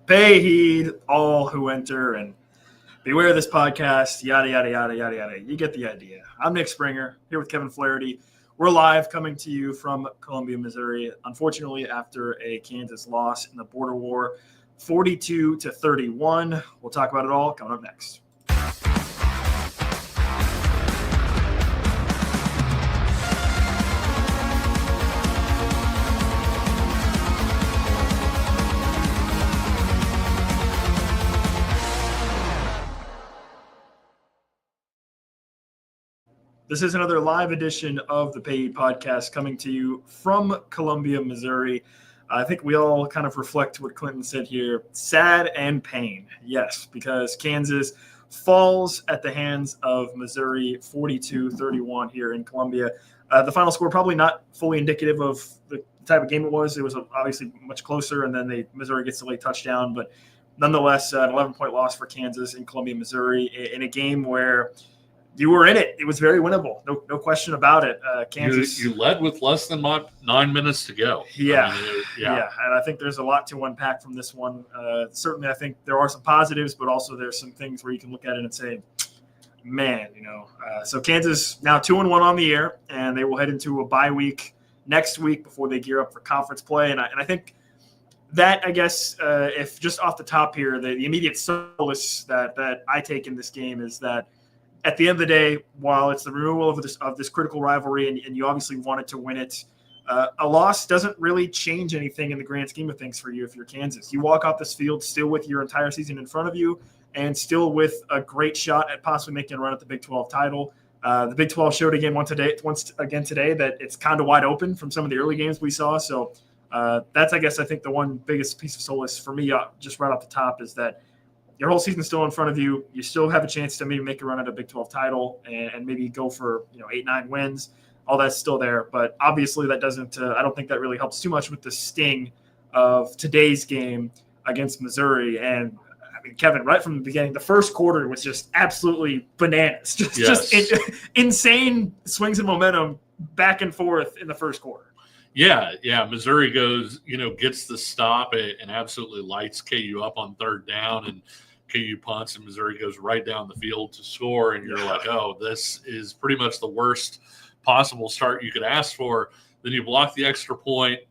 Pay heed, all who enter, and beware this podcast, yada, yada, yada, yada, yada. You get the idea. I'm Nick Springer, here with Kevin Flaherty. We're live coming to you from Columbia, Missouri. Unfortunately, after a Kansas loss in the border war, 42-31. We'll talk about it all coming up next. This is another live edition of the Pay Podcast coming to you from Columbia, Missouri. I think we all kind of reflect what Clinton said here. Sad and pain, yes, because Kansas falls at the hands of Missouri 42-31 here in Columbia. The final score probably not fully indicative of the type of game it was. It was obviously much closer, and then Missouri gets the late touchdown. But nonetheless, an 11-point loss for Kansas in Columbia, Missouri, in a game where – you were in it. It was very winnable. No question about it. Kansas. You led with less than 9 minutes to go. Yeah. Yeah. And I think there's a lot to unpack from this one. Certainly, I think there are some positives, but also there's some things where you can look at it and say, man, So Kansas now 2-1 on the year, and they will head into a bye week next week before they gear up for conference play. And I think that, I guess, if just off the top here, the immediate solace that I take in this game is that at the end of the day, while it's the removal of this critical rivalry, and you obviously wanted to win it, a loss doesn't really change anything in the grand scheme of things for you if you're Kansas. You walk off this field still with your entire season in front of you and still with a great shot at possibly making a run at the Big 12 title. The Big 12 showed once again today that it's kind of wide open from some of the early games we saw. So that's, I guess, I think the one biggest piece of solace for me just right off the top is that your whole season's still in front of you. You still have a chance to maybe make a run at a Big 12 title and maybe go for 8-9 wins. All that's still there, but obviously that doesn't. I don't think that really helps too much with the sting of today's game against Missouri. And I mean, Kevin, right from the beginning, the first quarter was just absolutely bananas. Just insane swings and momentum back and forth in the first quarter. Yeah. Missouri goes, gets the stop and absolutely lights KU up on third down, and KU punts, and Missouri goes right down the field to score. And you're like, oh, this is pretty much the worst possible start you could ask for. Then you block the extra point.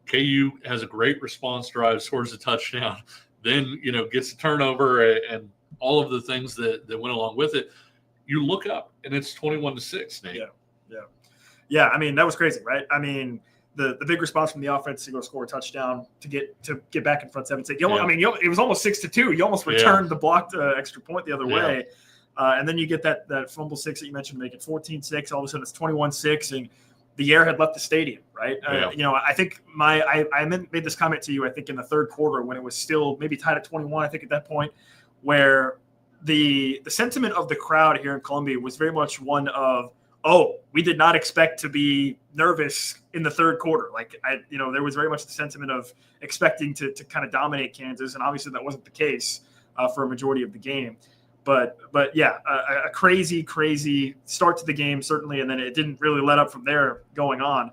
KU has a great response drive, scores a touchdown, then, gets a turnover and all of the things that went along with it. You look up and it's 21-6, Nate. Yeah. I mean, that was crazy, right? I mean, the big response from the offense to go score a touchdown to get back in front 7-6. I mean, it was almost 6-2. You almost returned the blocked extra point the other way. And then you get that fumble 6 that you mentioned, make it 14-6. All of a sudden it's 21-6, and the air had left the stadium, right? I think I made this comment to you, I think, in the third quarter when it was still maybe tied at 21, I think, at that point, where the sentiment of the crowd here in Columbia was very much one of, oh, we did not expect to be nervous in the third quarter. There was very much the sentiment of expecting to kind of dominate Kansas, and obviously that wasn't the case for a majority of the game. But yeah, a crazy start to the game, certainly, and then it didn't really let up from there going on.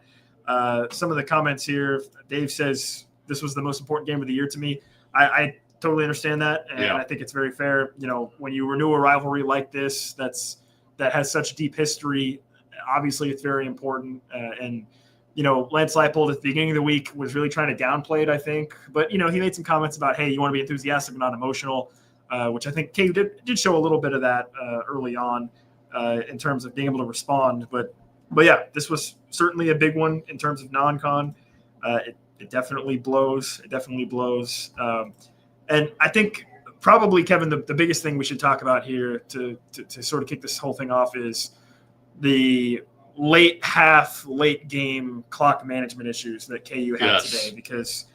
Some of the comments here, Dave says, this was the most important game of the year to me. I totally understand that, and I think it's very fair. When you renew a rivalry like this, that has such deep history, obviously it's very important. And Lance Leipold at the beginning of the week was really trying to downplay it, I think. But, he made some comments about, hey, you want to be enthusiastic but not emotional, which I think KU did show a little bit of that early on in terms of being able to respond. But yeah, this was certainly a big one in terms of non-con. It definitely blows. It definitely blows. And I think – probably, Kevin, the biggest thing we should talk about here to sort of kick this whole thing off is the late game clock management issues that KU had today. Because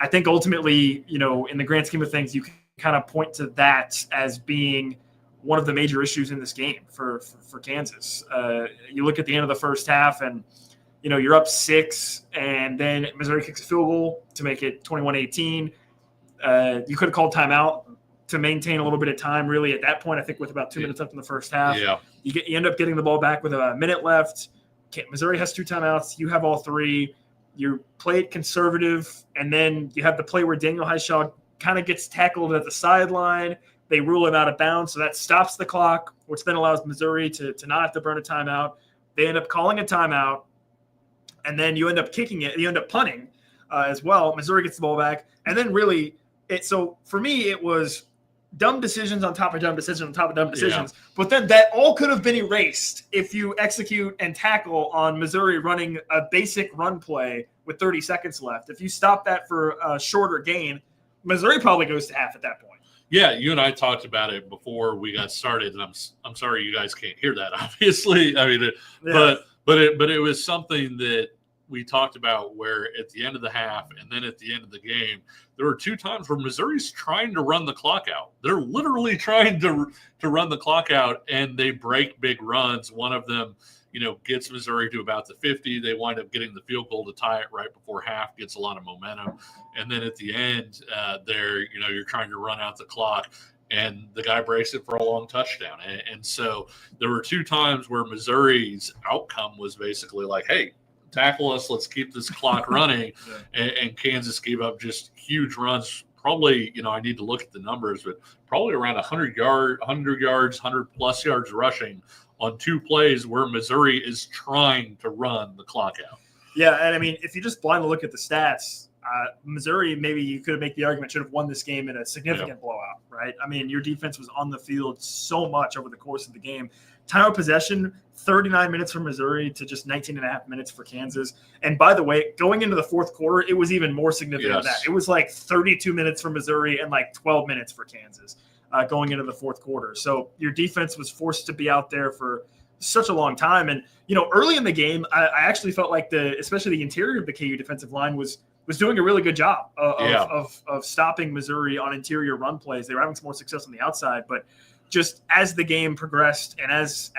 I think ultimately, in the grand scheme of things, you can kind of point to that as being one of the major issues in this game for Kansas. You look at the end of the first half and, you're up 6, and then Missouri kicks a field goal to make it 21-18. You could have called timeout to maintain a little bit of time, really, at that point, I think, with about 2 minutes left in the first half. You end up getting the ball back with a minute left. Missouri has 2 timeouts. You have all 3. You play it conservative, and then you have the play where Daniel Highshaw kind of gets tackled at the sideline. They rule him out of bounds, so that stops the clock, which then allows Missouri to not have to burn a timeout. They end up calling a timeout, and then you end up kicking it. You end up punting as well. Missouri gets the ball back, and then really so for me it was dumb decisions on top of dumb decisions on top of dumb decisions. Yeah. But then that all could have been erased if you execute and tackle on Missouri running a basic run play with 30 seconds left. If you stop that for a shorter gain, Missouri probably goes to half at that point. Yeah, you and I talked about it before we got started, and I'm sorry you guys can't hear that, obviously. I mean, but it was something that we talked about where at the end of the half and then at the end of the game, there were 2 times where Missouri's trying to run the clock out. They're literally trying to run the clock out, and they break big runs. One of them, gets Missouri to about the 50. They wind up getting the field goal to tie it right before half, gets a lot of momentum. And then at the end you're trying to run out the clock, and the guy breaks it for a long touchdown. And so there were 2 times where Missouri's outcome was basically like, hey, tackle us, let's keep this clock running. And Kansas gave up just huge runs. Probably, I need to look at the numbers, but probably around 100 yards, 100+ yards rushing on 2 plays where Missouri is trying to run the clock out. Yeah, and I mean, if you just blindly look at the stats, Missouri, maybe you could make the argument, should have won this game in a significant blowout, right? I mean, your defense was on the field so much over the course of the game. Time of possession, 39 minutes for Missouri to just 19 and a half minutes for Kansas. And by the way, going into the fourth quarter, it was even more significant than that. It was like 32 minutes for Missouri and like 12 minutes for Kansas going into the fourth quarter. So your defense was forced to be out there for such a long time. And, early in the game, I actually felt like especially the interior of the KU defensive line was doing a really good job of stopping Missouri on interior run plays. They were having some more success on the outside, but just as the game progressed and as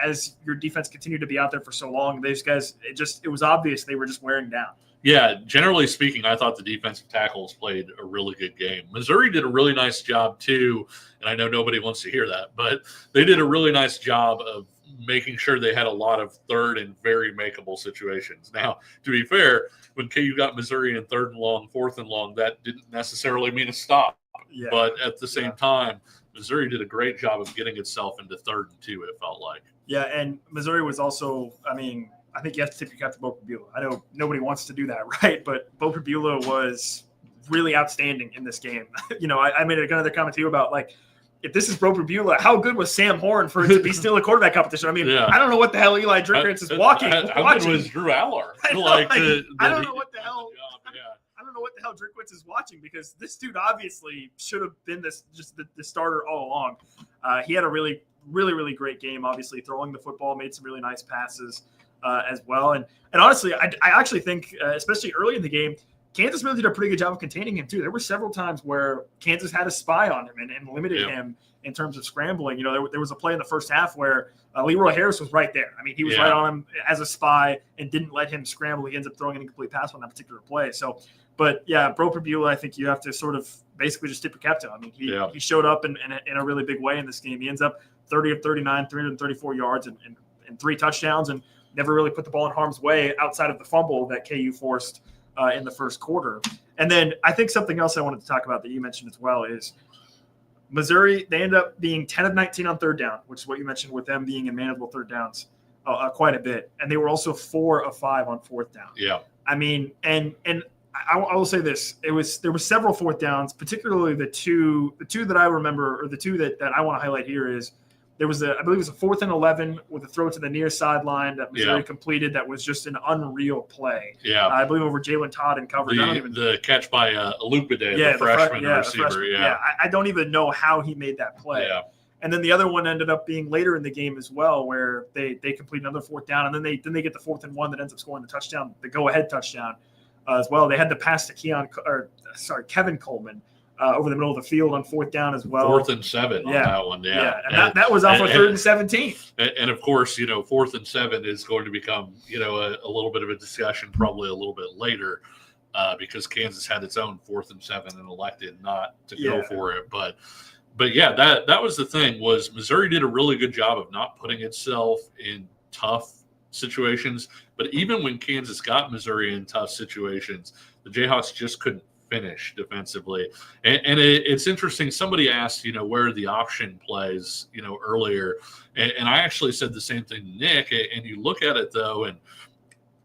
your defense continued to be out there for so long, these guys, it was obvious they were just wearing down. Yeah, generally speaking, I thought the defensive tackles played a really good game. Missouri did a really nice job too, and I know nobody wants to hear that, but they did a really nice job of making sure they had a lot of third and very makeable situations. Now, to be fair, when KU got Missouri in 3rd and long, 4th and long, that didn't necessarily mean a stop. Yeah. But at the same time, Missouri did a great job of getting itself into 3rd and 2, it felt like. Yeah, and Missouri was also, I think you have to tip your cap to Bo Pribula. I know nobody wants to do that, right? But Bo Pribula was really outstanding in this game. I made another comment to you about, like, if this is Bo Pribula, how good was Sam Horn for it to be still a quarterback competition? I mean, I don't know what the hell Eli Drinkwitz is watching. How good was Drew Aller? I don't know what the hell. I don't know what the hell Drinkwitz is watching, because this dude obviously should have been the starter all along. He had a really, really, really great game. Obviously, throwing the football, made some really nice passes as well. And honestly, I actually think, especially early in the game, Kansas really did a pretty good job of containing him too. There were several times where Kansas had a spy on him and limited him in terms of scrambling. There was a play in the first half where Leroy Harris was right there. I mean, he was right on him as a spy and didn't let him scramble. He ends up throwing an incomplete pass on that particular play. So, but yeah, Bo Pribula, I think you have to sort of basically just tip your cap to him. I mean, he showed up in a really big way in this game. He ends up 30 of 39, 334 yards and 3 touchdowns, and never really put the ball in harm's way outside of the fumble that KU forced in the first quarter. And then I think something else I wanted to talk about that you mentioned as well is Missouri. They end up being 10 of 19 on 3rd down, which is what you mentioned with them being in manageable 3rd downs quite a bit. And they were also 4 of 5 on 4th down. Yeah. I mean, and I will say this: there were several 4th downs, particularly the two that I remember, or the 2 that I want to highlight here is there was I believe it was a 4th and 11 with a throw to the near sideline that Missouri completed. That was just an unreal play. Yeah, I believe over Jaylen Todd in coverage. The catch by Alupide, the freshman receiver. I don't even know how he made that play. Yeah. And then the other one ended up being later in the game as well, where they complete another 4th down, and then they get the 4th and 1 that ends up scoring the touchdown, the go-ahead touchdown as well. They had to pass to Kevin Coleman over the middle of the field on 4th down as well. 4th and 7 on that one. Yeah. And that was off of 3rd and 17. And of course, 4th and 7 is going to become, a little bit of a discussion probably a little bit later because Kansas had its own 4th and 7 and elected not to go for it. But yeah, that was the thing, was Missouri did a really good job of not putting itself in tough situations. But even when Kansas got Missouri in tough situations, the Jayhawks just couldn't finish defensively. And it's interesting. Somebody asked, where are the option plays, earlier. And I actually said the same thing to Nick. And you look at it, though, and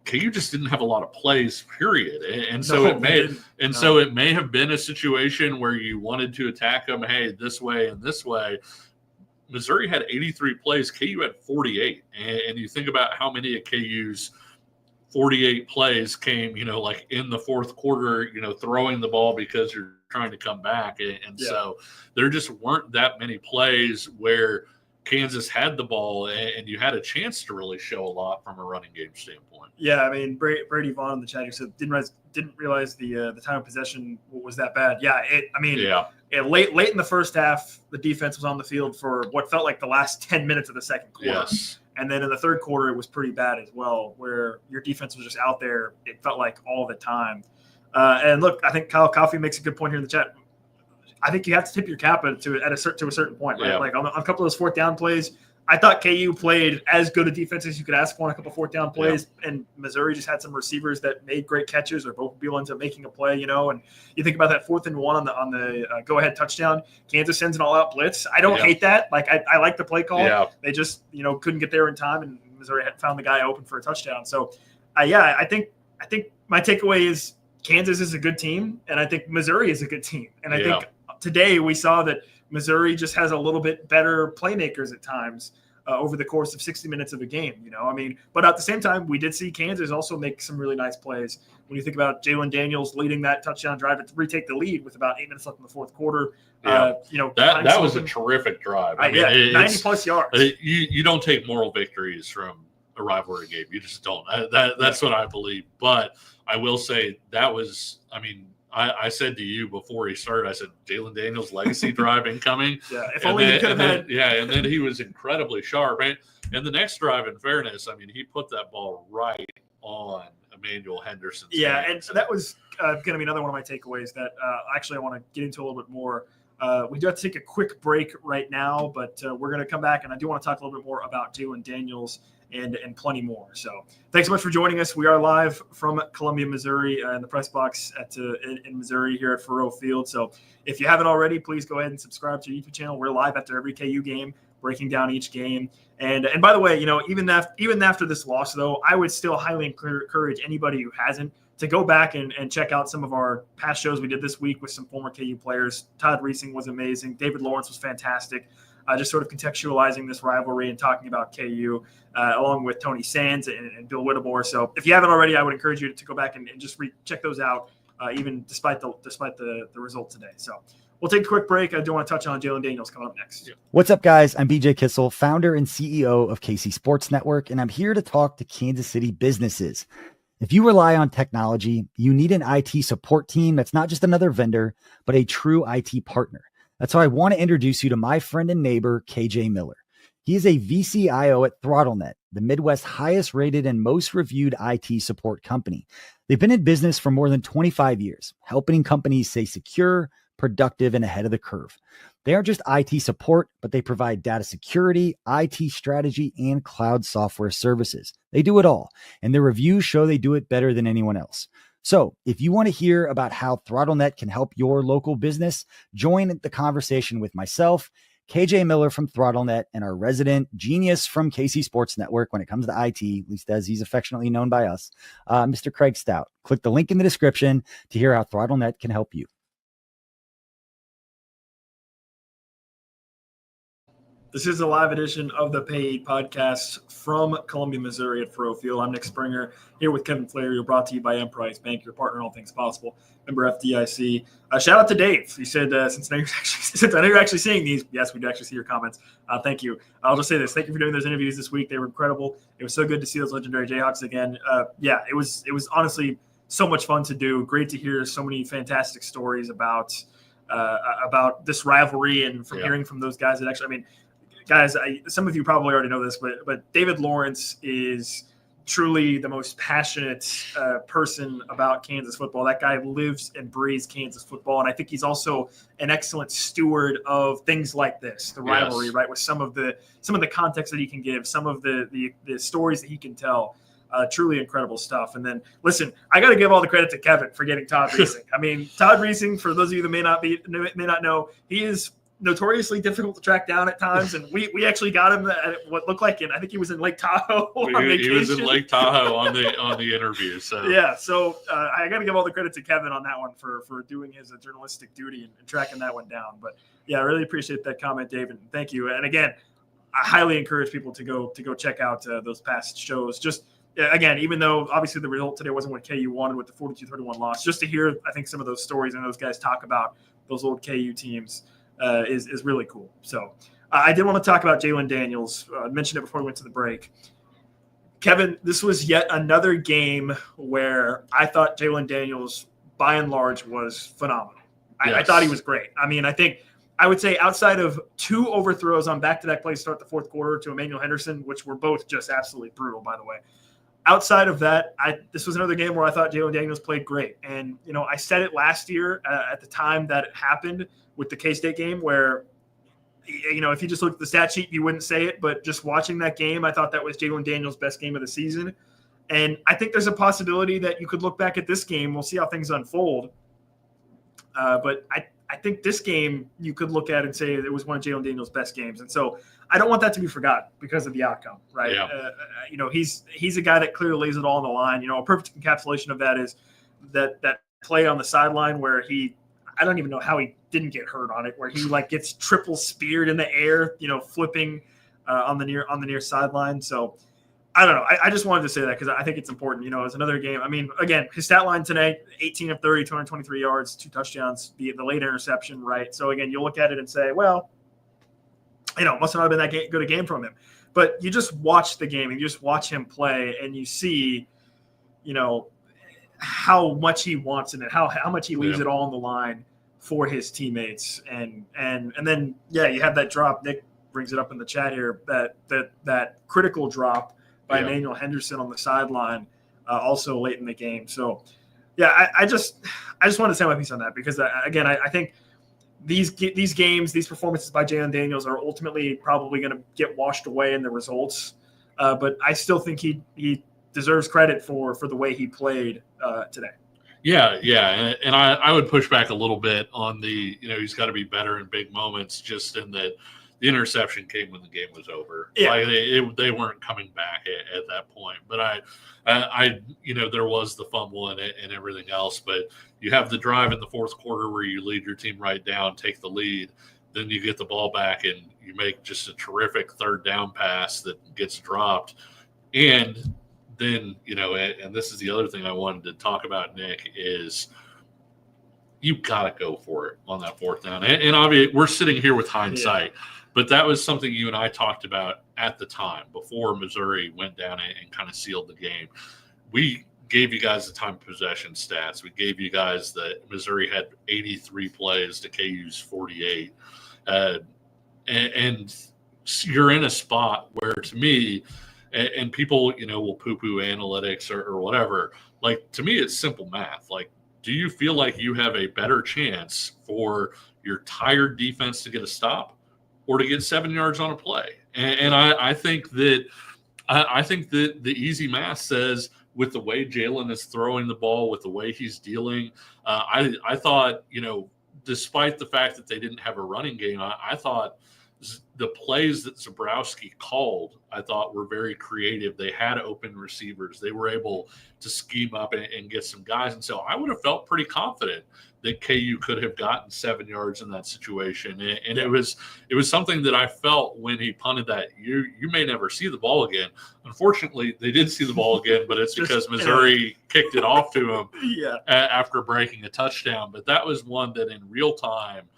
KU just didn't have a lot of plays, period. And so it may have been a situation where you wanted to attack them, hey, this way and this way. Missouri had 83 plays. KU had 48. And you think about how many of KU's 48 plays came, like in the fourth quarter, throwing the ball because you're trying to come back. And so there just weren't that many plays where Kansas had the ball and you had a chance to really show a lot from a running game standpoint. Yeah, I mean, Brady Vaughn in the chat said didn't realize the time of possession was that bad. Yeah, late in the first half, the defense was on the field for what felt like the last 10 minutes of the second quarter. Yes. And then in the third quarter, it was pretty bad as well, where your defense was just out there, it felt like, all the time. And look, I think Kyle Coffey makes a good point here in the chat. I think you have to tip your cap to a certain point, right? Yeah. Like on a couple of those fourth down plays, I thought KU played as good a defense as you could ask for on a couple of fourth down plays, and Missouri just had some receivers that made great catches, or both Beal ends up making a play, And you think about that 4th and 1 on the go ahead touchdown. Kansas sends an all out blitz. I don't hate that. Like I like the play call. Yeah. They just couldn't get there in time, and Missouri had found the guy open for a touchdown. So I think my takeaway is Kansas is a good team, and I think Missouri is a good team, and I think today we saw that Missouri just has a little bit better playmakers at times over the course of 60 minutes of a game, but at the same time, we did see Kansas also make some really nice plays. When you think about Jaylen Daniels leading that touchdown drive to retake the lead with about 8 minutes left in the fourth quarter, that was a terrific drive. 90 plus yards. You don't take moral victories from a rivalry game. You just don't. That's what I believe. But I will say that was, I said to you before he started, I said, Jaylen Daniels legacy drive incoming. Yeah, if only he could have had. Yeah, and then he was incredibly sharp. And the next drive, in fairness, he put that ball right on Emmanuel Henderson's hands. And so that was going to be another one of my takeaways that actually I want to get into a little bit more. We do have to take a quick break right now, but we're going to come back, and I do want to talk a little bit more about Jaylen Daniels and plenty more. So thanks so much for joining us. We are live from Columbia, Missouri, in the press box in Missouri here at Faurot Field. So if you haven't already, please go ahead and subscribe to the YouTube channel. We're live after every KU game, breaking down each game. And by the way, even after this loss, though, I would still highly encourage anybody who hasn't to go back and check out some of our past shows we did this week with some former KU players. Todd Reesing was amazing. David Lawrence was fantastic. Just sort of contextualizing this rivalry and talking about KU, along with Tony Sands and Bill Whittemore. So if you haven't already, I would encourage you to go back and just check those out, even despite the result today. So we'll take a quick break. I do want to touch on Jaylen Daniels coming up next. What's up, guys? I'm BJ Kissel, founder and CEO of KC Sports Network, and I'm here to talk to Kansas City businesses. If you rely on technology, you need an IT support team that's not just another vendor, but a true IT partner. That's how I want to introduce you to my friend and neighbor, KJ Miller. He is a VCIO at ThrottleNet, the Midwest's highest rated and most reviewed IT support company. They've been in business for more than 25 years, helping companies stay secure, productive, and ahead of the curve. They aren't just IT support, but they provide data security, IT strategy, and cloud software services. They do it all, and their reviews show they do it better than anyone else. So if you want to hear about how ThrottleNet can help your local business, join the conversation with myself, KJ Miller from ThrottleNet, and our resident genius from KC Sports Network when it comes to IT, at least as he's affectionately known by us, Mr. Craig Stout. Click the link in the description to hear how ThrottleNet can help you. This is a live edition of the Pay Podcast from Columbia, Missouri at Faurot Field. I'm Nick Springer here with Kevin Flaherty, brought to you by Emprise Bank, your partner in all things possible. Member FDIC. Shout out to Dave. He said, since I know you're actually seeing these, yes, we do actually see your comments. Thank you. I'll just say this. Thank you for doing those interviews this week. They were incredible. It was so good to see those legendary Jayhawks again. It was honestly so much fun to do. Great to hear so many fantastic stories about this rivalry, and from hearing from those guys that actually, guys, some of you probably already know this, but David Lawrence is truly the most passionate person about Kansas football. That guy lives and breathes Kansas football, and I think he's also an excellent steward of things like this, the rivalry, right? With some of the context that he can give, some of the stories that he can tell. Truly incredible stuff. And then, listen, I got to give all the credit to Kevin for getting Todd Reesing. I mean, Todd Reesing, for those of you that may not know, he is notoriously difficult to track down at times, and we actually got him at what looked like I think he was in Lake Tahoe on vacation. He was in Lake Tahoe on the interview. So yeah, so I got to give all the credit to Kevin on that one for doing his journalistic duty and tracking that one down. But yeah, I really appreciate that comment, David. Thank you. And again, I highly encourage people to go check out those past shows. Just again, even though obviously the result today wasn't what KU wanted with the 42-31 loss, just to hear I think some of those stories and those guys talk about those old KU teams. Is really cool. So I did want to talk about Jaylen Daniels. I mentioned it before we went to the break. Kevin, this was yet another game where I thought Jaylen Daniels, by and large, was phenomenal. Yes. I thought he was great. I mean, I would say outside of 2 overthrows on back-to-back plays to start the fourth quarter to Emmanuel Henderson, which were both just absolutely brutal, by the way. Outside of that, this was another game where I thought Jaylen Daniels played great. And, I said it last year at the time that it happened with the K-State game where, if you just looked at the stat sheet, you wouldn't say it. But just watching that game, I thought that was Jaylen Daniels' best game of the season. And I think there's a possibility that you could look back at this game. We'll see how things unfold. But I think this game you could look at and say it was one of Jaylen Daniels' best games. And so I don't want that to be forgotten because of the outcome, right? Yeah. He's a guy that clearly lays it all on the line. A perfect encapsulation of that is that play on the sideline where I don't even know how he didn't get hurt on it, where he gets triple speared in the air, flipping on the near sideline. So I don't know. I just wanted to say that because I think it's important. It's another game. I mean, again, his stat line today, 18 of 30, 223 yards, 2 touchdowns, the late interception, right? So again, you look at it and say, well, it must not have been that good a game from him. But you just watch the game and you just watch him play and you see, how much he wants in it, how much he leaves it all on the line for his teammates. And then, yeah, you have that drop. Nick brings it up in the chat here, that critical drop by Emmanuel Henderson on the sideline, also late in the game. So, yeah, I just want to say my piece on that because, again, I think these games, these performances by Jaylen Daniels are ultimately probably going to get washed away in the results. But I still think he deserves credit for the way he played today. Yeah. And I would push back a little bit on he's got to be better in big moments, just in that the interception came when the game was over. Yeah. They weren't coming back at that point. But I there was the fumble and everything else. But you have the drive in the fourth quarter where you lead your team right down, take the lead. Then you get the ball back and you make just a terrific third down pass that gets dropped. And then, and this is the other thing I wanted to talk about, Nick, is you got to go for it on that fourth down. And obviously, we're sitting here with hindsight, but that was something you and I talked about at the time before Missouri went down and kind of sealed the game. We gave you guys the time of possession stats. We gave you guys that Missouri had 83 plays to KU's 48. And you're in a spot where, to me, and people, will poo-poo analytics or whatever. To me, it's simple math. Do you feel like you have a better chance for your tired defense to get a stop or to get 7 yards on a play? And I think that the easy math says, with the way Jaylen is throwing the ball, with the way he's dealing, I thought, despite the fact that they didn't have a running game, I thought the plays that Zabrowski called, I thought, were very creative. They had open receivers. They were able to scheme up and get some guys. And so I would have felt pretty confident that KU could have gotten 7 yards in that situation. And it was something that I felt when he punted that. You may never see the ball again. Unfortunately, they did see the ball again, but it's because Missouri kicked it off to him after breaking a touchdown. But that was one that in real time,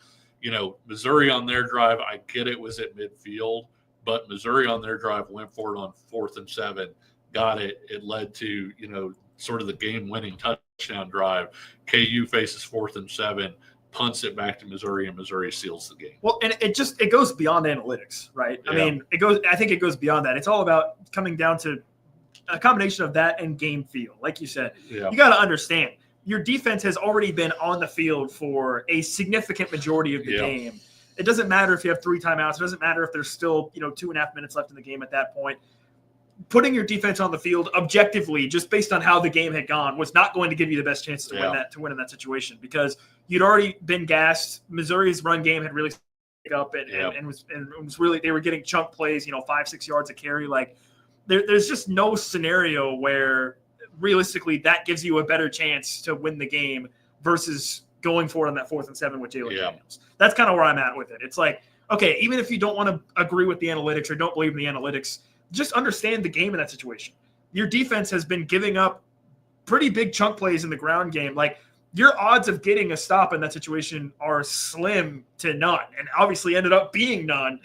Missouri on their drive, I get it was at midfield, but Missouri on their drive went for it on 4th and 7, got it. It led to, sort of the game-winning touchdown drive. KU faces 4th and 7, punts it back to Missouri, and Missouri seals the game. Well, and it goes beyond analytics, right? Yeah. I mean, I think it goes beyond that. It's all about coming down to a combination of that and game feel. Like you said, you got to understand, your defense has already been on the field for a significant majority of the game. It doesn't matter if you have 3 timeouts. It doesn't matter if there's still, 2.5 minutes left in the game at that point. putting your defense on the field objectively, just based on how the game had gone, was not going to give you the best chance to win in that situation, because you'd already been gassed. Missouri's run game had really up and was really, they were getting chunk plays, 5-6 yards a carry. Like there's just no scenario where realistically that gives you a better chance to win the game versus going for it on that 4th and 7 with Jaylen Daniels. That's kind of where I'm at with it. It's like, okay, even if you don't want to agree with the analytics or don't believe in the analytics, just understand the game in that situation. Your defense has been giving up pretty big chunk plays in the ground game. Like, your odds of getting a stop in that situation are slim to none, and obviously ended up being none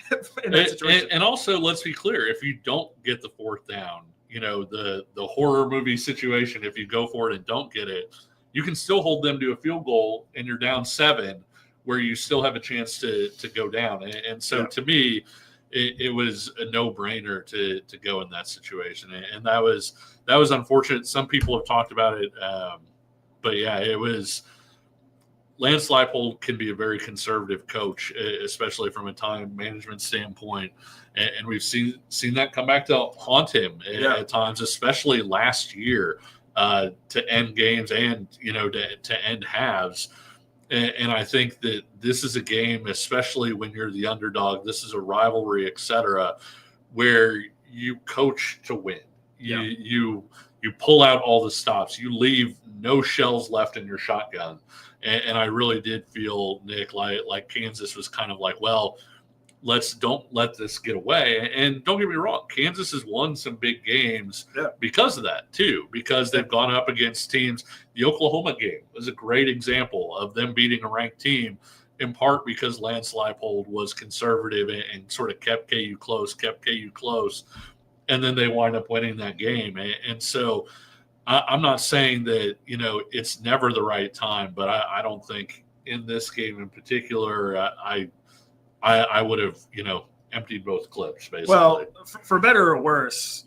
in that situation. And also, let's be clear, if you don't get the 4th down, the horror movie situation, if you go for it and don't get it, you can still hold them to a field goal and you're down 7, where you still have a chance to go down. And so to me, it was a no-brainer to go in that situation. And that was unfortunate. Some people have talked about it. But yeah, it was. Lance Leipold can be a very conservative coach, especially from a time management standpoint, and we've seen that come back to haunt him at times, especially last year, to end games and to end halves. And I think that this is a game, especially when you're the underdog. This is a rivalry, etc., where you coach to win. You pull out all the stops. You leave no shells left in your shotgun. And I really did feel, Nick, like Kansas was kind of like, well, don't let this get away. And don't get me wrong, Kansas has won some big games because of that, too, because they've gone up against teams. The Oklahoma game was a great example of them beating a ranked team, in part because Lance Leipold was conservative and sort of kept KU close. And then they wind up winning that game. And so I'm not saying that, it's never the right time, but I don't think in this game in particular, I would have, emptied both clips, basically. Well, for better or worse,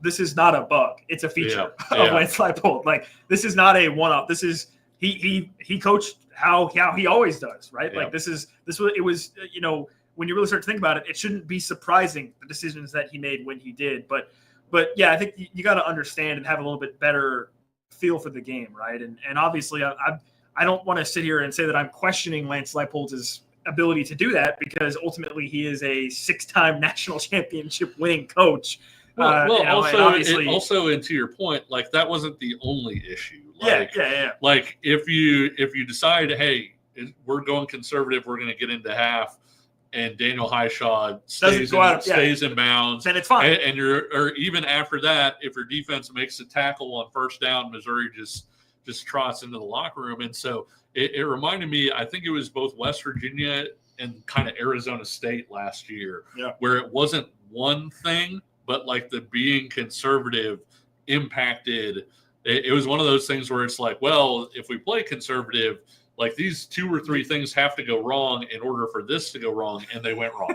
this is not a bug. It's a feature of Lance Leipold. Like, this is not a one-up. This is he coached how he always does, right? Like, it was when you really start to think about it, it shouldn't be surprising the decisions that he made when he did. But yeah, I think you got to understand and have a little bit better feel for the game, right? And obviously, I don't want to sit here and say that I'm questioning Lance Leipold's ability to do that, because ultimately he is a 6-time national championship winning coach. Also, and to your point, like, that wasn't the only issue. Like, Like, if you decide, hey, we're going conservative, we're going to get into half, and Daniel Highshaw stays in bounds, then it's fine. And or even after that, if your defense makes a tackle on 1st down, Missouri just trots into the locker room. And so it reminded me, I think it was both West Virginia and kind of Arizona State last year, where it wasn't one thing, but like the being conservative impacted. It was one of those things where it's like, well, if we play conservative, like, these 2 or 3 things have to go wrong in order for this to go wrong, and they went wrong.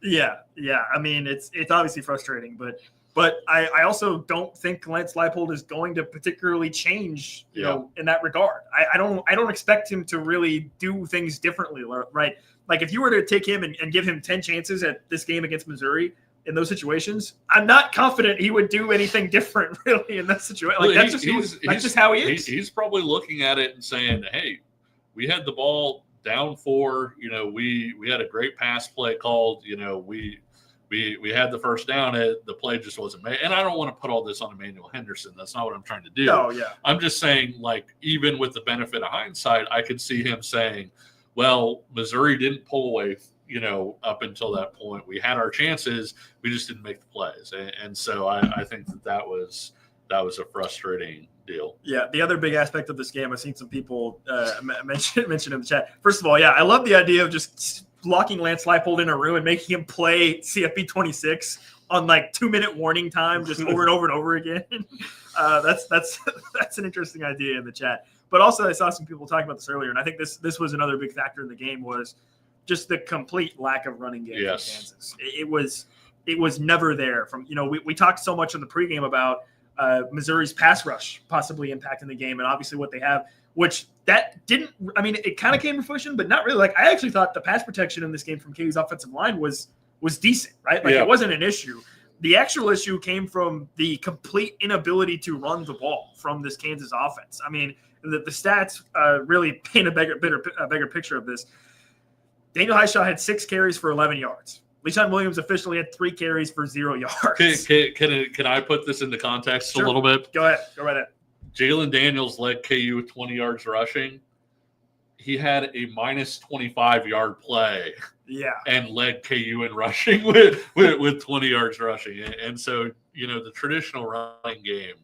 Yeah. I mean, it's obviously frustrating, but I also don't think Lance Leipold is going to particularly change, in that regard. I don't expect him to really do things differently, right? Like, if you were to take him and give him 10 chances at this game against Missouri in those situations, I'm not confident he would do anything different really in that situation. Like, that's just how he is. He's probably looking at it and saying, hey, we had the ball down 4, we had a great pass play called, we had the 1st down, the play just wasn't made. And I don't want to put all this on Emmanuel Henderson. That's not what I'm trying to do. Oh, yeah. I'm just saying, like, even with the benefit of hindsight, I could see him saying, well, Missouri didn't pull away, up until that point. We had our chances. We just didn't make the plays. And so I think that was a frustrating deal. Yeah. The other big aspect of this game, I've seen some people mention in the chat. First of all, I love the idea of just locking Lance Leipold in a room and making him play CFP 26 on like 2-minute warning time, just over and over and over again. That's an interesting idea in the chat. But also, I saw some people talking about this earlier, and I think this was another big factor in the game, was just the complete lack of running game in Kansas. It was never there. From we talked so much in the pregame about Missouri's pass rush possibly impacting the game, and obviously what they have, which that didn't. I mean, it kind of came to fruition, but not really. Like, I actually thought the pass protection in this game from KU's offensive line was decent, right? Like, it wasn't an issue. The actual issue came from the complete inability to run the ball from this Kansas offense. I mean, the stats really paint a bigger picture of this. Daniel Highshaw had 6 carries for 11 yards. LeSean Williams officially had 3 carries for 0 yards. Can I put this into context a little bit? Go ahead. Go right ahead. Jaylen Daniels led KU with 20 yards rushing. He had a minus 25-yard play. Yeah. And led KU in rushing with 20 yards rushing. And so, the traditional running game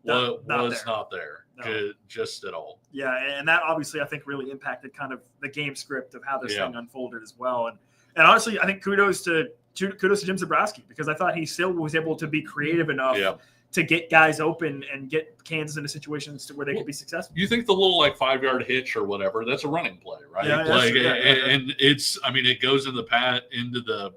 was not there. No. Just at all. Yeah, and that obviously I think really impacted kind of the game script of how this thing unfolded as well. And honestly, I think kudos to Jim Zabrowski, because I thought he still was able to be creative enough to get guys open and get Kansas into situations to where they could be successful. You think the little 5-yard hitch or whatever, that's a running play, right? Yeah, and it's, it goes into the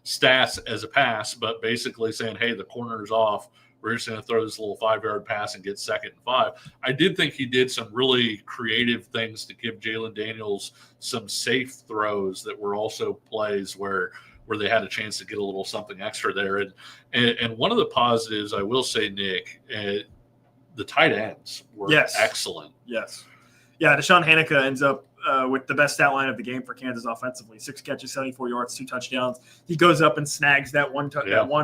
stats as a pass, but basically saying, hey, the corner's off. We're just going to throw this little 5-yard pass and get 2nd and 5. I did think he did some really creative things to give Jaylen Daniels some safe throws that were also plays where they had a chance to get a little something extra there. And one of the positives, I will say, Nick, the tight ends were excellent. Yes. Yeah, Deshaun Hanukkah ends up with the best stat line of the game for Kansas offensively. 6 catches, 74 yards, 2 touchdowns. He goes up and snags that one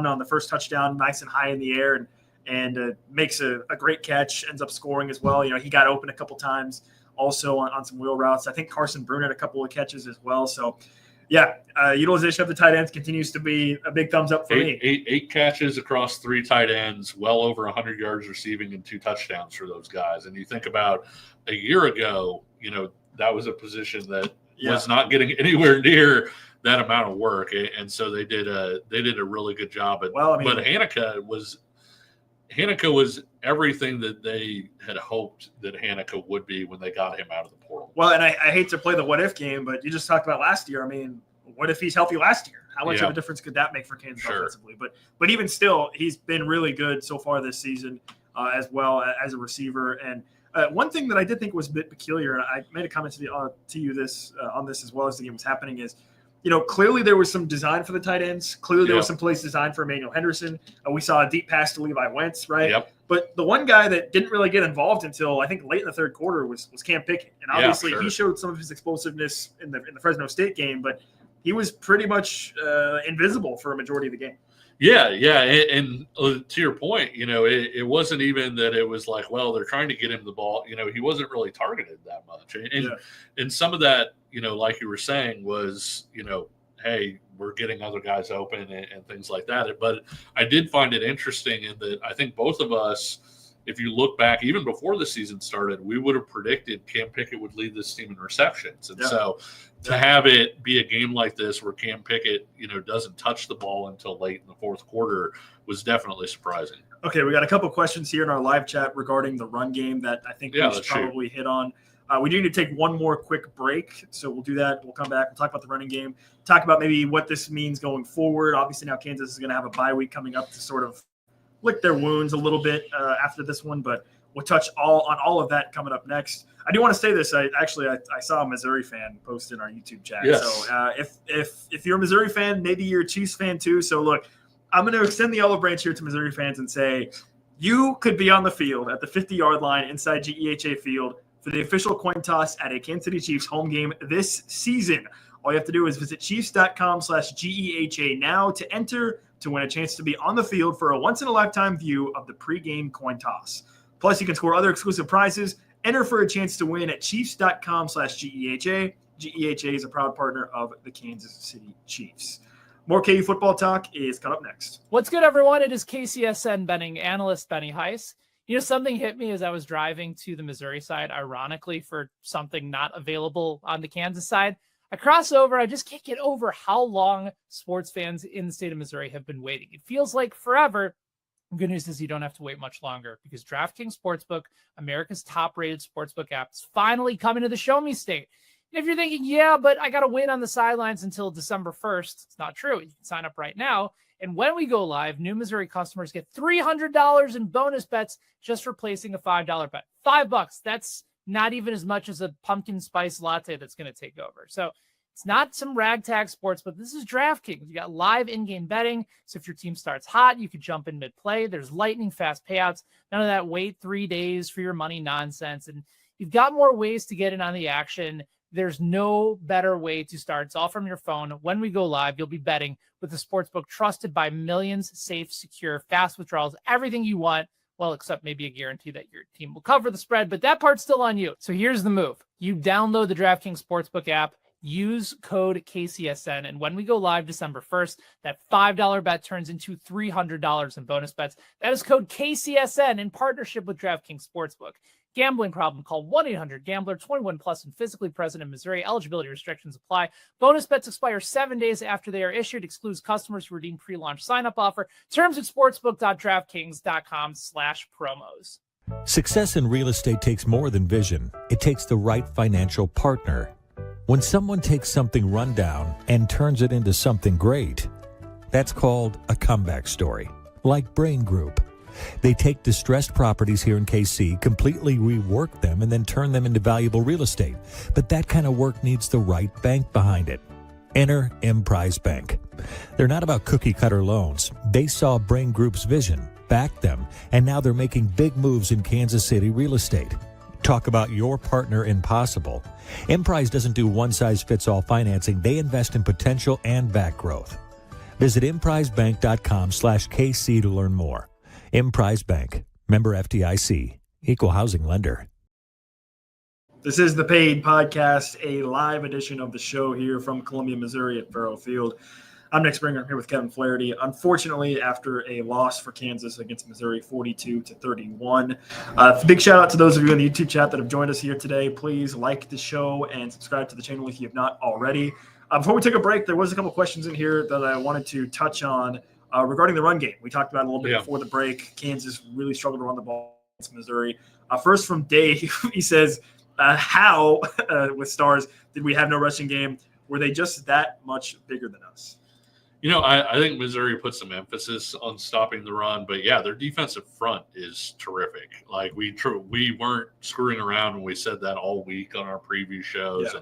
on the first touchdown, nice and high in the air, and makes a great catch, ends up scoring as well. He got open a couple times also on some wheel routes. I think Carson Brune had a couple of catches as well. So, utilization of the tight ends continues to be a big thumbs up for me. 8 catches across 3 tight ends, well over 100 yards receiving and 2 touchdowns for those guys. And you think about a year ago, that was a position that was not getting anywhere near that amount of work, and so they did a really good job. But Hanukkah was everything that they had hoped that Hanukkah would be when they got him out of the portal. Well, and I hate to play the what if game, but you just talked about last year. I mean, what if he's healthy last year? How much of a difference could that make for Kansas offensively? But even still, he's been really good so far this season as well as a receiver. And one thing that I did think was a bit peculiar, and I made a comment to you on this as well as the game was happening, is clearly there was some design for the tight ends. Clearly there was some plays designed for Emmanuel Henderson. We saw a deep pass to Levi Wentz, right? Yep. But the one guy that didn't really get involved until I think late in the third quarter was Cam Pickett. And obviously he showed some of his explosiveness in the Fresno State game, but he was pretty much invisible for a majority of the game. Yeah. And to your point, it wasn't even that it was like, well, they're trying to get him the ball. He wasn't really targeted that much. And some of that, like you were saying, was, hey, we're getting other guys open and things like that. But I did find it interesting in that I think both of us, if you look back, even before the season started, we would have predicted Cam Pickett would lead this team in receptions. And so to have it be a game like this where Cam Pickett, doesn't touch the ball until late in the fourth quarter was definitely surprising. Okay, we got a couple questions here in our live chat regarding the run game that I think we should probably hit on. We do need to take one more quick break, so we'll do that. We'll come back. We'll talk about the running game, talk about maybe what this means going forward. Obviously, now Kansas is going to have a bye week coming up to sort of lick their wounds a little bit after this one, but we'll touch on all of that coming up next. I do want to say this. I saw a Missouri fan post in our YouTube chat. Yes. So if you're a Missouri fan, maybe you're a Chiefs fan too. So look, I'm going to extend the olive branch here to Missouri fans and say you could be on the field at the 50-yard line inside GEHA Field for the official coin toss at a Kansas City Chiefs home game this season. All you have to do is visit chiefs.com/GEHA now to enter to win a chance to be on the field for a once-in-a-lifetime view of the pregame coin toss. Plus, you can score other exclusive prizes. Enter for a chance to win at chiefs.com/GEHA. GEHA is a proud partner of the Kansas City Chiefs. More KU football talk is coming up next. What's good, everyone? It is KCSN betting analyst Benny Heiss. Something hit me as I was driving to the Missouri side, ironically, for something not available on the Kansas side. I cross over. I just can't get over how long sports fans in the state of Missouri have been waiting. It feels like forever. Good news is you don't have to wait much longer because DraftKings Sportsbook, America's top-rated sportsbook app, is finally coming to the Show Me State. And if you're thinking, yeah, but I got to wait on the sidelines until December 1st, it's not true. You can sign up right now. And when we go live, new Missouri customers get $300 in bonus bets just for placing a $5 bet. $5. That's not even as much as a pumpkin spice latte that's going to take over. So It's not some ragtag sports, but this is DraftKings. You got live in-game betting. So if your team starts hot, you could jump in mid-play. There's lightning fast payouts. None of that wait 3 days for your money nonsense. And you've got more ways to get in on the action. There's no better way to start. It's all from your phone. When we go live, you'll be betting with a sportsbook trusted by millions, safe, secure, fast withdrawals, everything you want. Well, except maybe a guarantee that your team will cover the spread, but that part's still on you. So here's the move. You download the DraftKings Sportsbook app, use code KCSN, and when we go live December 1st, that $5 bet turns into $300 in bonus bets. That is code KCSN in partnership with DraftKings Sportsbook. Gambling problem? Call 1-800-GAMBLER. 21 plus and physically present in Missouri. Eligibility restrictions apply. Bonus bets expire 7 days after they are issued. Excludes customers who redeem pre-launch sign-up offer. Terms at sportsbook.draftkings.com/promos. Success in real estate takes more than vision. It takes the right financial partner. When someone takes something rundown and turns it into something great, that's called a comeback story, like Brain Group. They take distressed properties here in KC, completely rework them, and then turn them into valuable real estate. But that kind of work needs the right bank behind it. Enter Emprise Bank. They're not about cookie-cutter loans. They saw Brain Group's vision, backed them, and now they're making big moves in Kansas City real estate. Talk about your partner in possible. Emprise doesn't do one-size-fits-all financing. They invest in potential and back growth. Visit emprisebank.com/KC to learn more. Emprise Bank, member FDIC, equal housing lender. This is the Paid Podcast, a live edition of the show here from Columbia, Missouri at Farrell Field. I'm Nick Springer here with Kevin Flaherty. Unfortunately, after a loss for Kansas against Missouri 42-31. Big shout out to those of you in the YouTube chat that have joined us here today. Please like the show and subscribe to the channel if you have not already. Before we take a break, there was a couple questions in here that I wanted to touch on. Regarding the run game, we talked about it a little bit before the break. Kansas really struggled to run the ball against Missouri. First from Dave, he says, how, with stars, did we have no rushing game? Were they just that much bigger than us? You know, I think Missouri put some emphasis on stopping the run, but yeah, their defensive front is terrific. Like we weren't screwing around when we said that all week on our preview shows. Yeah.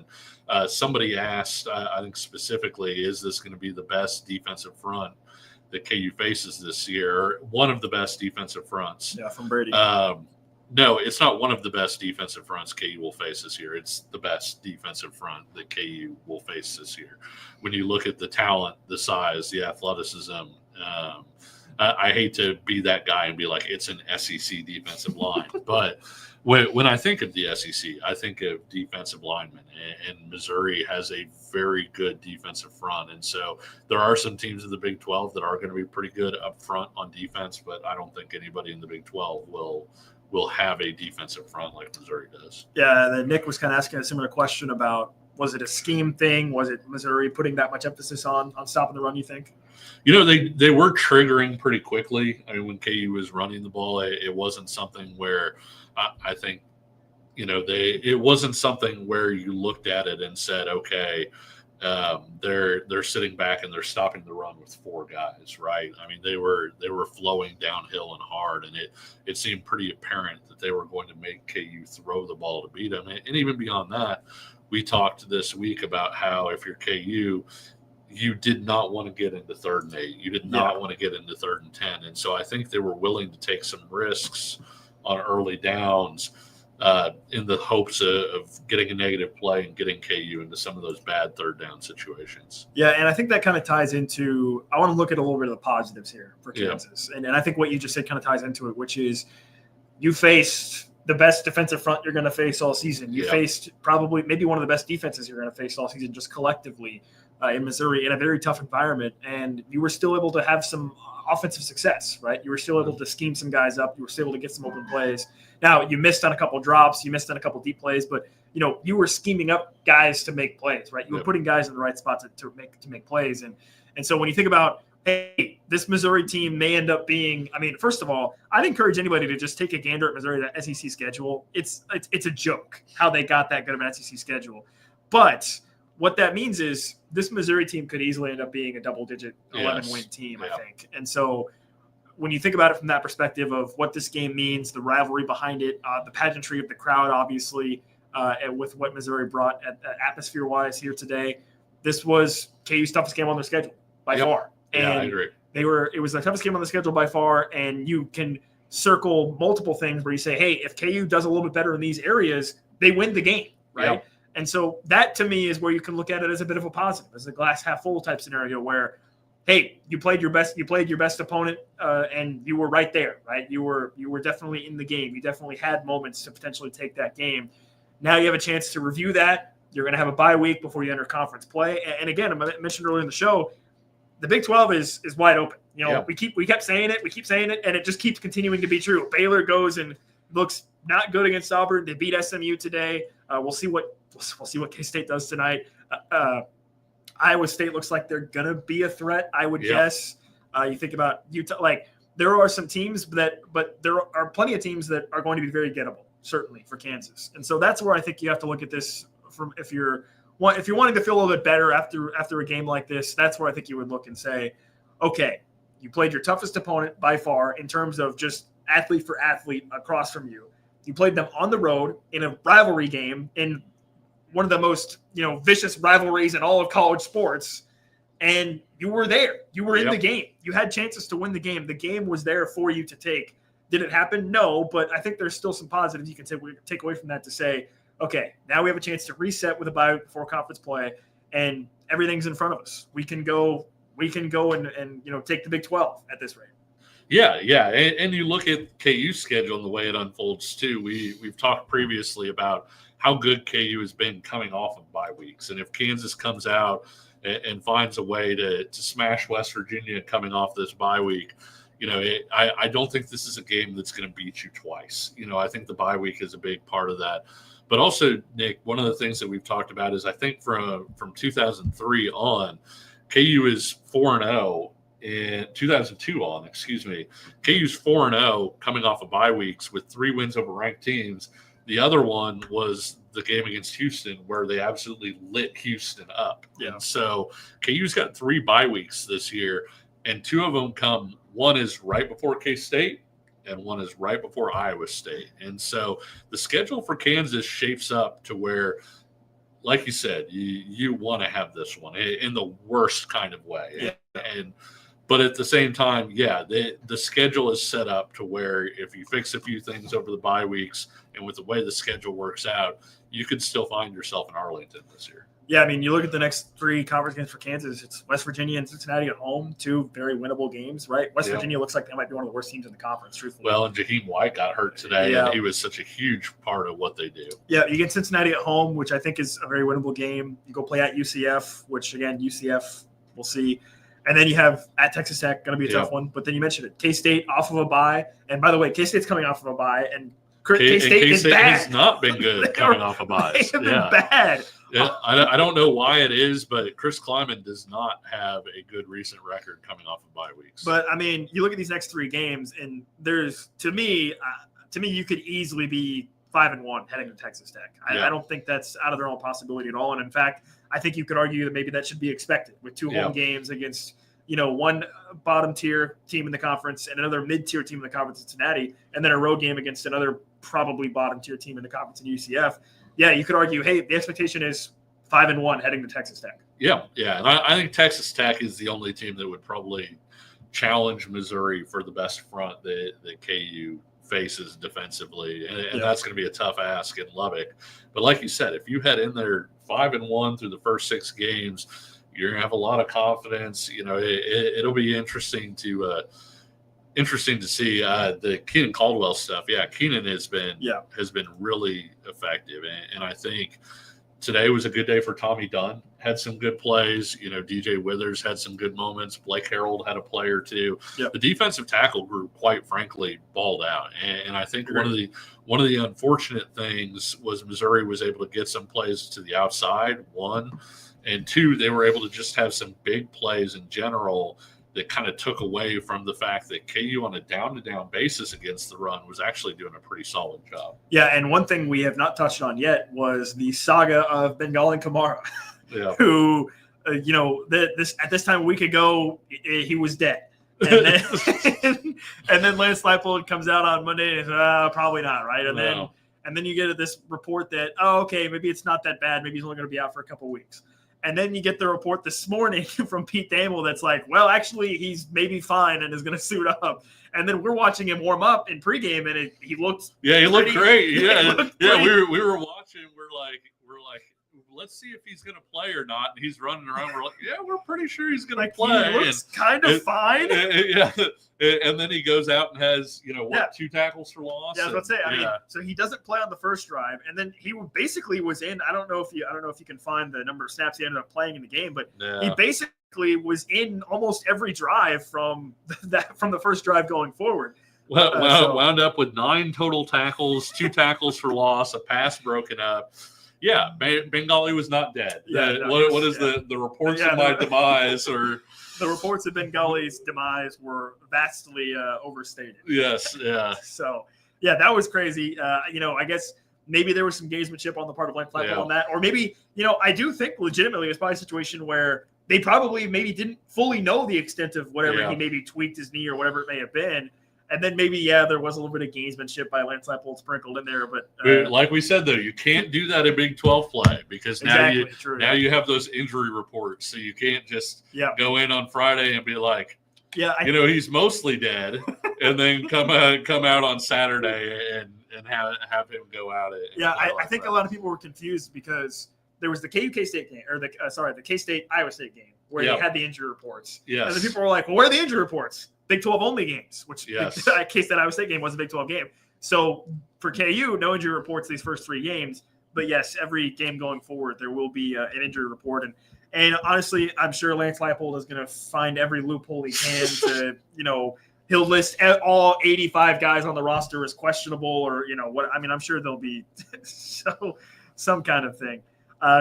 And somebody asked, I think specifically, is this going to be the best defensive front that KU faces this year? One of the best defensive fronts. Yeah, from Brady. No, it's not one of the best defensive fronts KU will face this year. It's the best defensive front that KU will face this year. When you look at the talent, the size, the athleticism, I hate to be that guy and be like, it's an SEC defensive line. But when I think of the SEC, I think of defensive linemen, and Missouri has a very good defensive front. And so there are some teams in the Big 12 that are going to be pretty good up front on defense, but I don't think anybody in the Big 12 will have a defensive front like Missouri does. Yeah, and then Nick was kind of asking a similar question about, was it a scheme thing? Was it Missouri putting that much emphasis on stopping the run, you think? You know, they were triggering pretty quickly. I mean, when KU was running the ball, it wasn't something where I think, you know, it wasn't something where you looked at it and said, okay, they're sitting back and they're stopping the run with four guys, right? I mean, they were flowing downhill and hard, and it seemed pretty apparent that they were going to make KU throw the ball to beat them. And even beyond that, we talked this week about how if you're KU, you did not want to get into 3rd and 8. You did not want to get into 3rd and 10. And so I think they were willing to take some risks on early downs in the hopes of getting a negative play and getting KU into some of those bad 3rd down situations. Yeah, and I think that kind of ties into – I want to look at a little bit of the positives here for Kansas. Yeah. And I think what you just said kind of ties into it, which is you faced the best defensive front you're going to face all season. You faced probably maybe one of the best defenses you're going to face all season just collectively in Missouri in a very tough environment, and you were still able to have some offensive success, right? You were still able to scheme some guys up. You were still able to get some open plays. Now, you missed on a couple drops. You missed on a couple deep plays, but, you know, you were scheming up guys to make plays, right? You were putting guys in the right spot to make plays. And so when you think about, hey, this Missouri team may end up being – I mean, first of all, I'd encourage anybody to just take a gander at Missouri, that SEC schedule. It's a joke how they got that good of an SEC schedule. But what that means is this Missouri team could easily end up being a double-digit 11-win team, I think. And so when you think about it from that perspective of what this game means, the rivalry behind it, the pageantry of the crowd, obviously, and with what Missouri brought atmosphere-wise here today, this was KU's toughest game on their schedule by far. And I agree. it was the toughest game on the schedule by far, and you can circle multiple things where you say, hey, if KU does a little bit better in these areas, they win the game, right? Yep. And so that to me is where you can look at it as a bit of a positive, as a glass half full type scenario where, hey, you played your best opponent, and you were right there, right? You were definitely in the game. You definitely had moments to potentially take that game. Now you have a chance to review that. You're going to have a bye week before you enter conference play. And again, I mentioned earlier in the show, the Big 12 is wide open. You know, we kept saying it, and it just keeps continuing to be true. Baylor goes and looks not good against Auburn. They beat SMU today. We'll see what K-State does tonight. Iowa State looks like they're gonna be a threat, I would guess. You think about Utah, like there are some teams but there are plenty of teams that are going to be very gettable, certainly for Kansas. And so that's where I think you have to look at this from if you're wanting to feel a little bit better after a game like this. That's where I think you would look and say, okay, you played your toughest opponent by far in terms of just athlete for athlete across from you. You played them on the road in a rivalry game in one of the most, vicious rivalries in all of college sports, and you were there. You were in the game. You had chances to win the game. The game was there for you to take. Did it happen? No, but I think there's still some positives you can take away from that to say, okay, now we have a chance to reset with a bye before conference play, and everything's in front of us. We can go and take the Big 12 at this rate. Yeah, and you look at KU's schedule and the way it unfolds too. We've talked previously about how good KU has been coming off of bye weeks, and if Kansas comes out and finds a way to smash West Virginia coming off this bye week, I don't think this is a game that's going to beat you twice. I think the bye week is a big part of that. But also, Nick, one of the things that we've talked about is I think from 2003 on, KU is 4-0. In 2002 on, KU's 4-0 coming off of bye weeks with 3 wins over ranked teams. The other one was the game against Houston where they absolutely lit Houston up. Yeah. And so KU's got 3 bye weeks this year, and 2 of them one is right before K-State and one is right before Iowa State. And so the schedule for Kansas shapes up to where, like you said, you want to have this one in the worst kind of way. Yeah. But at the same time, the schedule is set up to where if you fix a few things over the bye weeks and with the way the schedule works out, you could still find yourself in Arlington this year. Yeah, I mean, you look at the next 3 conference games for Kansas, it's West Virginia and Cincinnati at home, 2 very winnable games, right? West Virginia looks like they might be one of the worst teams in the conference, truthfully. Well, and Jaheim White got hurt today, and he was such a huge part of what they do. Yeah, you get Cincinnati at home, which I think is a very winnable game. You go play at UCF, which, again, UCF, we'll see. And then you have at Texas Tech, going to be a tough one. But then you mentioned it, K-State off of a bye. And by the way, K-State's coming off of a bye, and K-State is bad. Has not been good coming off of buys. They have been bad. Yeah, I don't know why it is, but Chris Kleiman does not have a good recent record coming off of bye weeks. But, I mean, you look at these next 3 games, and there's, to me, you could easily be 5-1 heading to Texas Tech. I don't think that's out of their own possibility at all. And, in fact, I think you could argue that maybe that should be expected with 2 home games against, one bottom tier team in the conference and another mid-tier team in the conference, Cincinnati, and then a road game against another probably bottom tier team in the conference in UCF. Yeah, you could argue, hey, the expectation is 5-1 heading to Texas Tech. Yeah. And I think Texas Tech is the only team that would probably challenge Missouri for the best front that KU faces defensively, and that's going to be a tough ask in Lubbock. But like you said, if you head in there 5-1 through the first 6 games, you're going to have a lot of confidence. It'll be interesting to see the Keenan Caldwell stuff. Yeah, Keenan has been really effective, and I think today was a good day for Tommy Dunn. Had some good plays. DJ Withers had some good moments. Blake Harreld had a play or 2. Yep. The defensive tackle group, quite frankly, balled out. And I think one of the unfortunate things was Missouri was able to get some plays to the outside, 1. And 2, they were able to just have some big plays in general that kind of took away from the fact that KU on a down-to-down basis against the run was actually doing a pretty solid job. Yeah, and one thing we have not touched on yet was the saga of Bengali Kamara, who, at this time a week ago, he was dead. And then Lance Leipold comes out on Monday and says, probably not, right? And then you get this report that, maybe it's not that bad. Maybe he's only going to be out for a couple of weeks. And then you get the report this morning from Pete Thamel that's like, well, actually, he's maybe fine and is going to suit up. And then we're watching him warm up in pregame, and he looked he looked great. Yeah, looked yeah. great. We were watching. We're like, let's see if he's going to play or not. And he's running around. We're like, yeah, we're pretty sure he's going to play. He looks kind of fine. Yeah, and then he goes out and has 2 tackles for loss. Yeah, I was about to say. I mean, so he doesn't play on the first drive, and then he basically was in. I don't know if you can find the number of snaps he ended up playing in the game, but he basically was in almost every drive from the first drive going forward. Wound up with 9 total tackles, 2 tackles for loss, a pass broken up. Yeah, Bengali was not dead. What is the reports of my demise or the reports of Bengali's demise were vastly overstated. Yes, yeah. So that was crazy. I guess maybe there was some gamesmanship on the part of Lance Leipold on that, or maybe I do think legitimately it was probably a situation where they probably maybe didn't fully know the extent of whatever he maybe tweaked his knee or whatever it may have been. And then maybe, there was a little bit of gamesmanship by Lance Leipold sprinkled in there. But like we said, though, you can't do that in Big 12 play because now you have those injury reports. So you can't just go in on Friday and be like, he's mostly dead, and then come out on Saturday and have him go out. I think a lot of people were confused because there was the KU State game, or the K-State Iowa State game where they had the injury reports. Yes. And the people were like, well, where are the injury reports? Big 12 only games, which the K-State Iowa State game was a Big 12 game. So for KU, no injury reports these first 3 games. But yes, every game going forward, there will be an injury report. And honestly, I'm sure Lance Leipold is going to find every loophole he can to, he'll list all 85 guys on the roster as questionable or, I'm sure there'll be some kind of thing.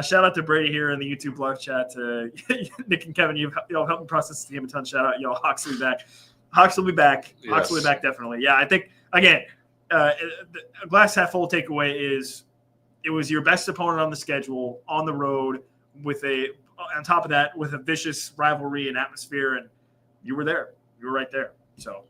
Shout out to Brady here in the YouTube live chat. Nick and Kevin, y'all helped me process the game a ton. Shout out, y'all. Hawks will be back. Hawks will be back. Yes. Hawks will be back, definitely. Yeah, I think, again, a glass half full takeaway is it was your best opponent on the schedule, on the road, on top of that, with a vicious rivalry and atmosphere, and you were there. You were right there. So,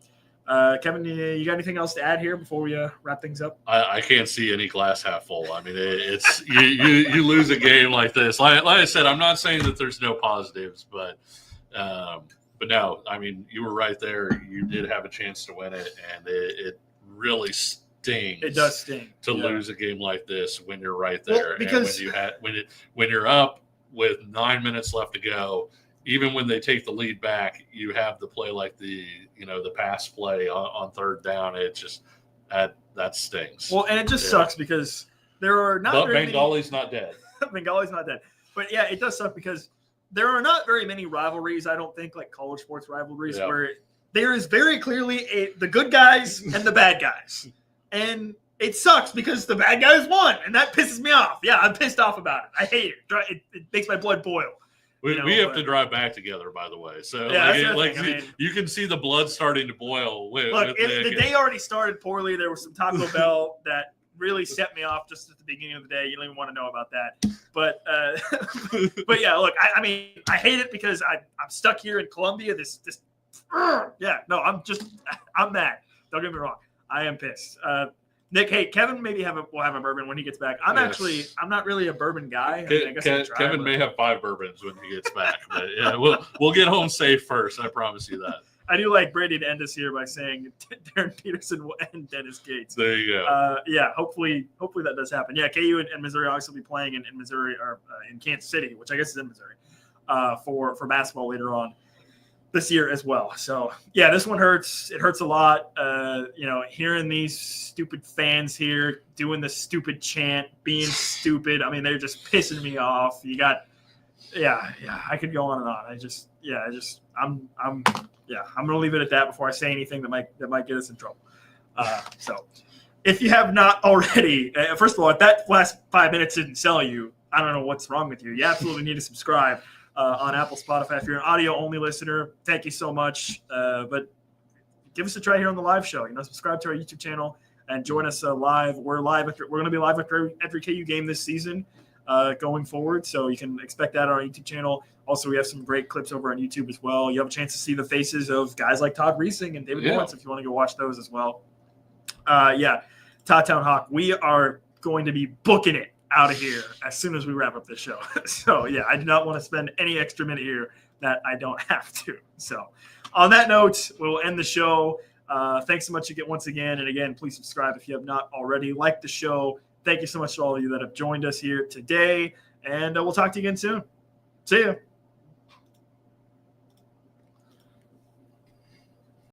Kevin, you got anything else to add here before we wrap things up? I can't see any glass half full. I mean, it's you lose a game like this. Like I said, I'm not saying that there's no positives, but no, I mean, you were right there. You did have a chance to win it, and it really stings. It does sting to lose a game like this when you're right there. Well, because and when you're up with 9 minutes left to go, even when they take the lead back, you have the play like the pass play on third down. It just that stings. Well, and it just sucks because there are not. But Bengali's not dead. Bengali's not dead. But yeah, it does suck because there are not very many rivalries, I don't think, like college sports rivalries, where there is very clearly the good guys and the bad guys. And it sucks because the bad guys won, and that pisses me off. Yeah, I'm pissed off about it. I hate it. It makes my blood boil. We have to drive back together, by the way. So you can see the blood starting to boil. The day already started poorly. There was some Taco Bell that really set me off just at the beginning of the day. You don't even want to know about that. But yeah, look, I mean, I hate it because I'm stuck here in Columbia. I'm mad. Don't get me wrong. I am pissed. Nick, hey, Kevin maybe will have a bourbon when he gets back. I'm not really a bourbon guy. I guess Kevin may have 5 bourbons when he gets back. But yeah, we'll get home safe first. I promise you that. I do like Brady to end us here by saying Darren Peterson will end Dennis Gates. There you go. Hopefully that does happen. Yeah, KU and Missouri obviously will be playing in Missouri or in Kansas City, which I guess is in Missouri, for basketball later on this year as well. So yeah, this one hurts. It hurts a lot. Hearing these stupid fans here doing the stupid chant, being stupid. I mean, they're just pissing me off. You got, I could go on and on. I'm going to leave it at that before I say anything that might get us in trouble. So if you have not already, first of all, if that last 5 minutes didn't sell you, I don't know what's wrong with you. You absolutely need to subscribe on Apple, Spotify. If you're an audio-only listener, thank you so much. But give us a try here on the live show. Subscribe to our YouTube channel and join us live. We're live. We're going to be live after every KU game this season going forward. So you can expect that on our YouTube channel. Also, we have some great clips over on YouTube as well. You have a chance to see the faces of guys like Todd Reesing and David Lawrence if you want to go watch those as well. Todd Town Hawk, we are going to be booking it out of here as soon as we wrap up this show. So, yeah, I do not want to spend any extra minute here that I don't have to. So, on that note, we'll end the show. Thanks so much once again. And again, please subscribe if you have not already. Like the show. Thank you so much to all of you that have joined us here today. And we'll talk to you again soon. See ya.